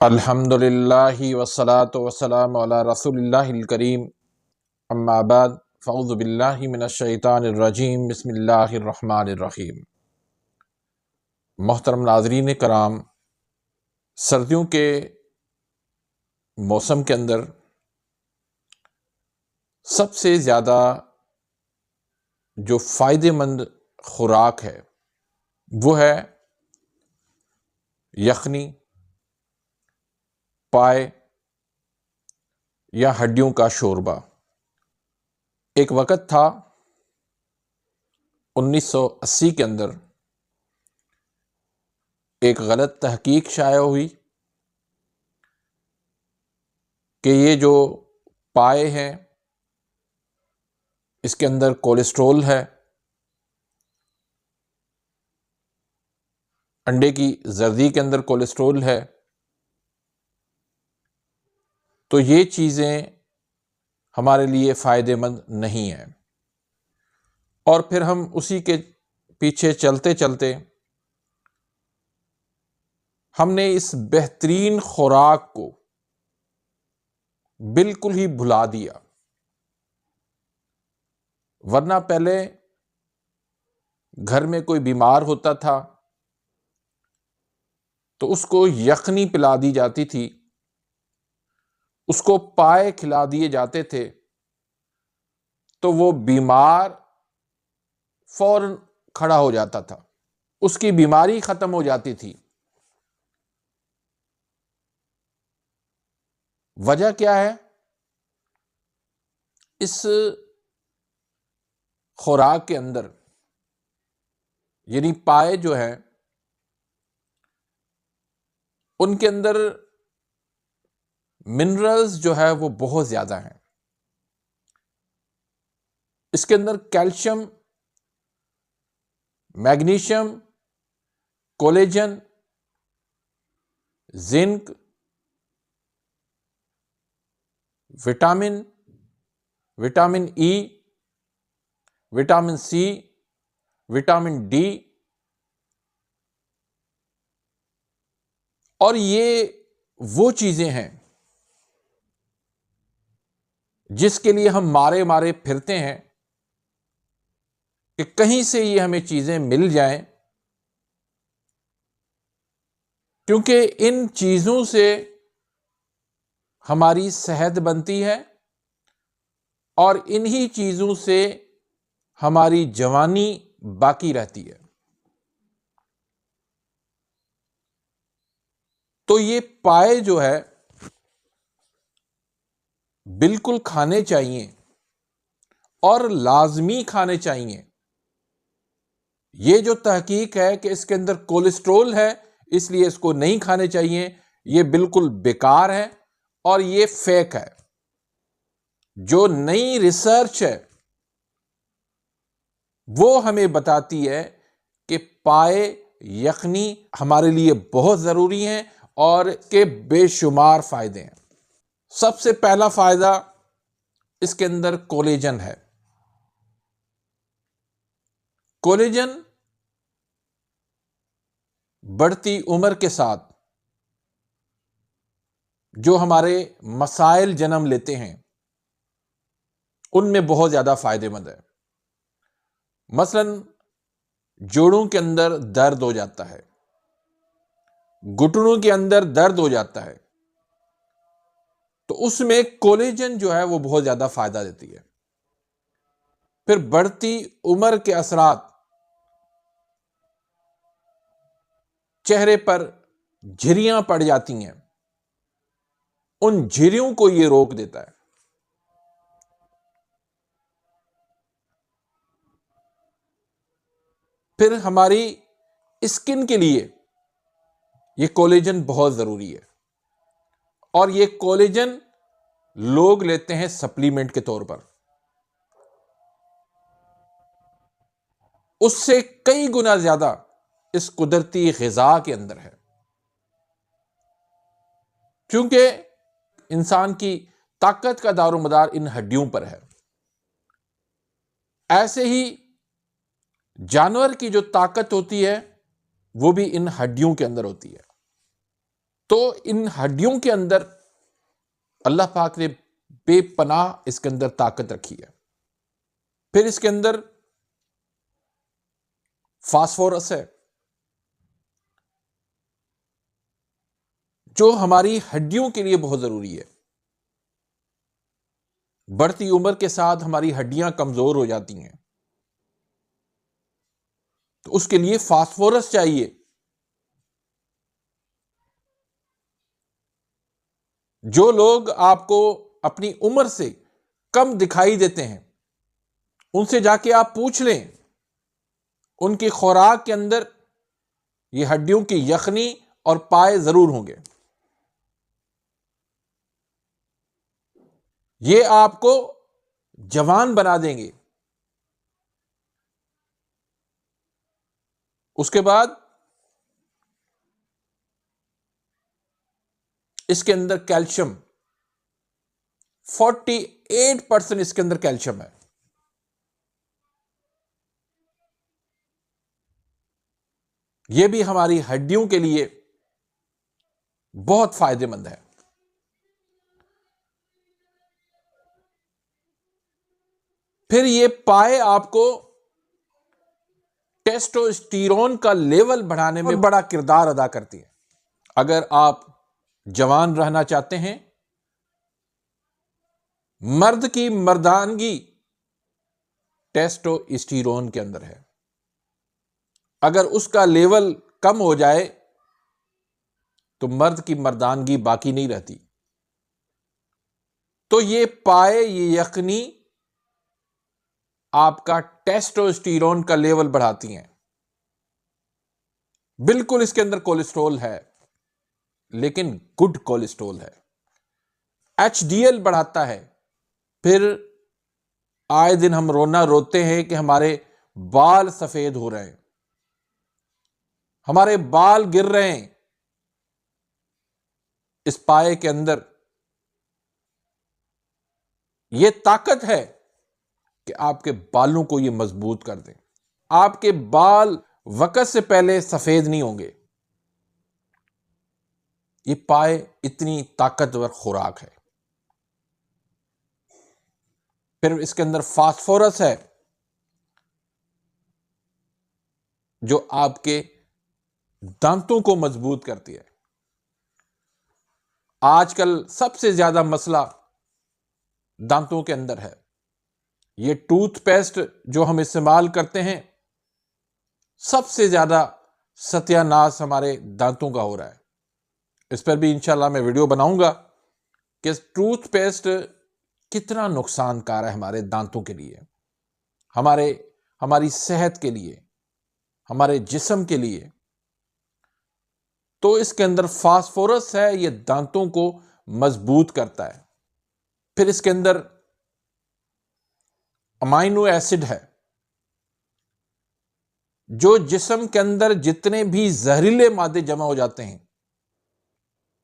الحمدللہ والصلاة والسلام علی رسول اللہ الکریم، اما بعد فاعوذ باللہ من الشیطان الرجیم، بسم اللہ الرحمن الرحیم۔ محترم ناظرین کرام، سردیوں کے موسم کے اندر سب سے زیادہ جو فائدہ مند خوراک ہے وہ ہے یخنی، پائے یا ہڈیوں کا شوربہ۔ ایک وقت تھا 1980 کے اندر ایک غلط تحقیق شائع ہوئی کہ یہ جو پائے ہیں اس کے اندر کولیسٹرول ہے، انڈے کی زردی کے اندر کولیسٹرول ہے، تو یہ چیزیں ہمارے لیے فائدہ مند نہیں ہیں۔ اور پھر ہم اسی کے پیچھے چلتے چلتے ہم نے اس بہترین خوراک کو بالکل ہی بھلا دیا، ورنہ پہلے گھر میں کوئی بیمار ہوتا تھا تو اس کو یخنی پلا دی جاتی تھی، اس کو پائے کھلا دیے جاتے تھے تو وہ بیمار فوراً کھڑا ہو جاتا تھا، اس کی بیماری ختم ہو جاتی تھی۔ وجہ کیا ہے؟ اس خوراک کے اندر یعنی پائے جو ہیں ان کے اندر منرلز جو ہے وہ بہت زیادہ ہیں۔ اس کے اندر calcium, magnesium, collagen, zinc, vitamin E, vitamin C, vitamin D, اور یہ وہ چیزیں ہیں جس کے لیے ہم مارے مارے پھرتے ہیں کہ کہیں سے یہ ہمیں چیزیں مل جائیں، کیونکہ ان چیزوں سے ہماری صحت بنتی ہے اور انہی چیزوں سے ہماری جوانی باقی رہتی ہے۔ تو یہ پائے جو ہے بالکل کھانے چاہیے اور لازمی کھانے چاہیے۔ یہ جو تحقیق ہے کہ اس کے اندر کولیسٹرول ہے اس لیے اس کو نہیں کھانے چاہیے، یہ بالکل بیکار ہے اور یہ فیک ہے۔ جو نئی ریسرچ ہے وہ ہمیں بتاتی ہے کہ پائے، یخنی ہمارے لیے بہت ضروری ہیں اور کے بے شمار فائدے ہیں۔ سب سے پہلا فائدہ اس کے اندر کولیجن ہے۔ کولیجن بڑھتی عمر کے ساتھ جو ہمارے مسائل جنم لیتے ہیں ان میں بہت زیادہ فائدہ مند ہے۔ مثلا جوڑوں کے اندر درد ہو جاتا ہے، گھٹنوں کے اندر درد ہو جاتا ہے، تو اس میں کولیجن جو ہے وہ بہت زیادہ فائدہ دیتی ہے۔ پھر بڑھتی عمر کے اثرات، چہرے پر جھریاں پڑ جاتی ہیں، ان جھریوں کو یہ روک دیتا ہے۔ پھر ہماری اسکن کے لیے یہ کولیجن بہت ضروری ہے، اور یہ کولیجن لوگ لیتے ہیں سپلیمنٹ کے طور پر، اس سے کئی گنا زیادہ اس قدرتی غذا کے اندر ہے، کیونکہ انسان کی طاقت کا دار و مدار ان ہڈیوں پر ہے۔ ایسے ہی جانور کی جو طاقت ہوتی ہے وہ بھی ان ہڈیوں کے اندر ہوتی ہے۔ تو ان ہڈیوں کے اندر اللہ پاک نے بے پناہ اس کے اندر طاقت رکھی ہے. پھر اس کے اندر فاسفورس ہے جو ہماری ہڈیوں کے لیے بہت ضروری ہے. بڑھتی عمر کے ساتھ ہماری ہڈیاں کمزور ہو جاتی ہیں تو اس کے لیے فاسفورس چاہیے. جو لوگ آپ کو اپنی عمر سے کم دکھائی دیتے ہیں ان سے جا کے آپ پوچھ لیں، ان کی خوراک کے اندر یہ ہڈیوں کی یخنی اور پائے ضرور ہوں گے. یہ آپ کو جوان بنا دیں گے. اس کے بعد اس کے اندر کیلشیم 48% اس کے اندر کیلشیم ہے. یہ بھی ہماری ہڈیوں کے لیے بہت فائدے مند ہے. پھر یہ پائے آپ کو ٹیسٹوسٹیرون کا لیول بڑھانے میں بڑا کردار ادا کرتی ہے. اگر آپ جوان رہنا چاہتے ہیں، مرد کی مردانگی ٹیسٹوسٹیرون کے اندر ہے. اگر اس کا لیول کم ہو جائے تو مرد کی مردانگی باقی نہیں رہتی. تو یہ پائے، یہ یخنی آپ کا ٹیسٹوسٹیرون کا لیول بڑھاتی ہیں. بالکل اس کے اندر کولیسٹرول ہے لیکن گڈ کولیسٹرول ہے. ایچ ڈی ایل بڑھاتا ہے. پھر آئے دن ہم روتے ہیں کہ ہمارے بال سفید ہو رہے ہیں، ہمارے بال گر رہے ہیں. اس پائے کے اندر یہ طاقت ہے کہ آپ کے بالوں کو یہ مضبوط کر دیں. آپ کے بال وقت سے پہلے سفید نہیں ہوں گے. یہ پائے اتنی طاقتور خوراک ہے. پھر اس کے اندر فاسفورس ہے جو آپ کے دانتوں کو مضبوط کرتی ہے. آج کل سب سے زیادہ مسئلہ دانتوں کے اندر ہے. یہ ٹوتھ پیسٹ جو ہم استعمال کرتے ہیں سب سے زیادہ ستیہ ناش ہمارے دانتوں کا ہو رہا ہے. اس پر بھی انشاءاللہ میں ویڈیو بناؤں گا کہ ٹوتھ پیسٹ کتنا نقصان کار ہے ہمارے دانتوں کے لیے، ہماری صحت کے لیے، ہمارے جسم کے لیے. تو اس کے اندر فاسفورس ہے، یہ دانتوں کو مضبوط کرتا ہے. پھر اس کے اندر امائنو ایسڈ ہے جو جسم کے اندر جتنے بھی زہریلے مادے جمع ہو جاتے ہیں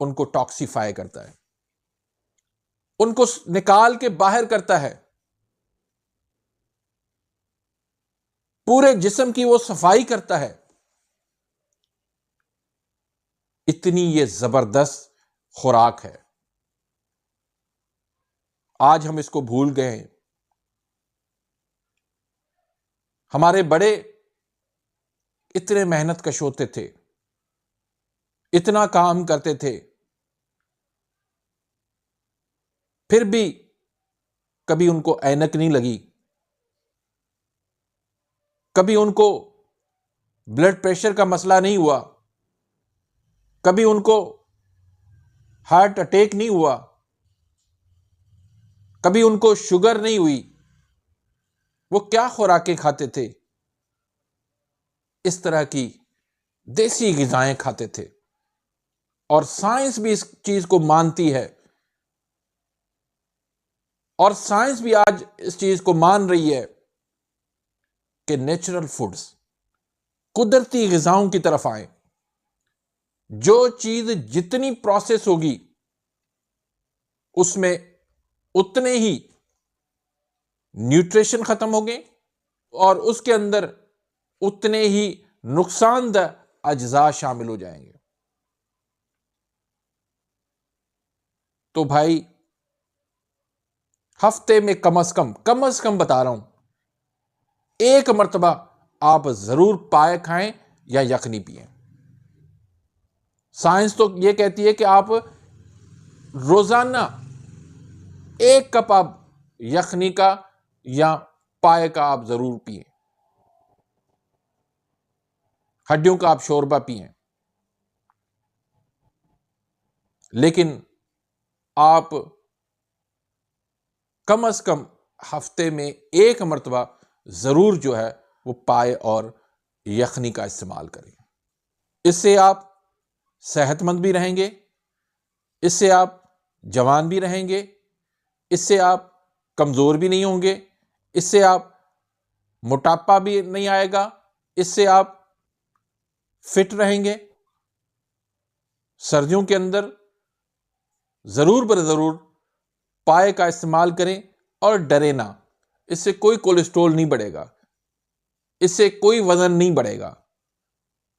ان کو ٹاکسیفائی کرتا ہے، ان کو نکال کے باہر کرتا ہے. پورے جسم کی وہ صفائی کرتا ہے. اتنی یہ زبردست خوراک ہے. آج ہم اس کو بھول گئے ہیں. ہمارے بڑے اتنے محنت کش ہوتے تھے، اتنا کام کرتے تھے، پھر بھی کبھی ان کو اینک نہیں لگی، کبھی ان کو بلڈ پریشر کا مسئلہ نہیں ہوا، کبھی ان کو ہارٹ اٹیک نہیں ہوا، کبھی ان کو شوگر نہیں ہوئی. وہ کیا خوراکیں کھاتے تھے؟ اس طرح کی دیسی غذائیں کھاتے تھے. اور سائنس بھی اس چیز کو مانتی ہے، اور سائنس بھی آج اس چیز کو مان رہی ہے کہ نیچرل فوڈز، قدرتی غذاؤں کی طرف آئیں. جو چیز جتنی پروسیس ہوگی اس میں اتنے ہی نیوٹریشن ختم ہوگے اور اس کے اندر اتنے ہی نقصان دہ اجزاء شامل ہو جائیں گے. تو بھائی ہفتے میں کم از کم بتا رہا ہوں 1 مرتبہ آپ ضرور پائے کھائیں یا یخنی پئیں۔ سائنس تو یہ کہتی ہے کہ آپ روزانہ 1 کپ آپ یخنی کا یا پائے کا آپ ضرور پئیں، ہڈیوں کا آپ شوربہ پئیں، لیکن آپ کم از کم ہفتے میں 1 مرتبہ ضرور جو ہے وہ پائے اور یخنی کا استعمال کریں۔ اس سے آپ صحت مند بھی رہیں گے، اس سے آپ جوان بھی رہیں گے، اس سے آپ کمزور بھی نہیں ہوں گے، اس سے آپ موٹاپا بھی نہیں آئے گا، اس سے آپ فٹ رہیں گے۔ سردیوں کے اندر ضرور بر ضرور پائے کا استعمال کریں اور ڈرے نہ، اس سے کوئی کولیسٹرول نہیں بڑھے گا، اس سے کوئی وزن نہیں بڑھے گا،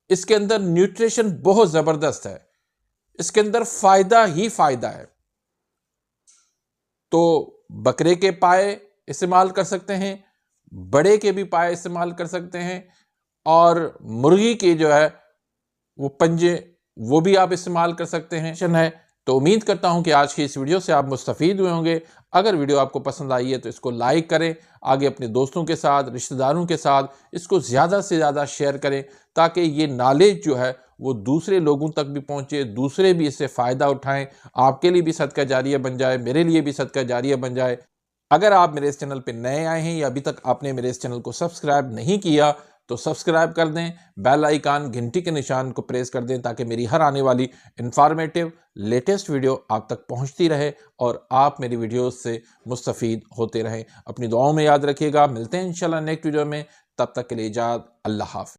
اس کے اندر نیوٹریشن بہت زبردست ہے، اس کے اندر فائدہ ہی فائدہ ہے۔ تو بکرے کے پائے استعمال کر سکتے ہیں، بڑے کے بھی پائے استعمال کر سکتے ہیں، اور مرغی کے جو ہے وہ پنجے وہ بھی آپ استعمال کر سکتے ہیں۔ تو امید کرتا ہوں کہ آج کی اس ویڈیو سے آپ مستفید ہوئے ہوں گے۔ اگر ویڈیو آپ کو پسند آئی ہے تو اس کو لائک کریں، آگے اپنے دوستوں کے ساتھ، رشتہ داروں کے ساتھ اس کو زیادہ سے زیادہ شیئر کریں، تاکہ یہ نالج جو ہے وہ دوسرے لوگوں تک بھی پہنچے، دوسرے بھی اس سے فائدہ اٹھائیں، آپ کے لیے بھی صدقہ جاریہ بن جائے، میرے لیے بھی صدقہ جاریہ بن جائے۔ اگر آپ میرے اس چینل پہ نئے آئے ہیں یا ابھی تک آپ نے میرے اس چینل کو سبسکرائب نہیں کیا تو سبسکرائب کر دیں، بیل آئیکن گھنٹی کے نشان کو پریس کر دیں، تاکہ میری ہر آنے والی انفارمیٹیو لیٹسٹ ویڈیو آپ تک پہنچتی رہے اور آپ میری ویڈیوز سے مستفید ہوتے رہیں۔ اپنی دعاؤں میں یاد رکھیے گا، ملتے ہیں انشاءاللہ نیکسٹ ویڈیو میں، تب تک کے لیے اجازت، اللہ حافظ۔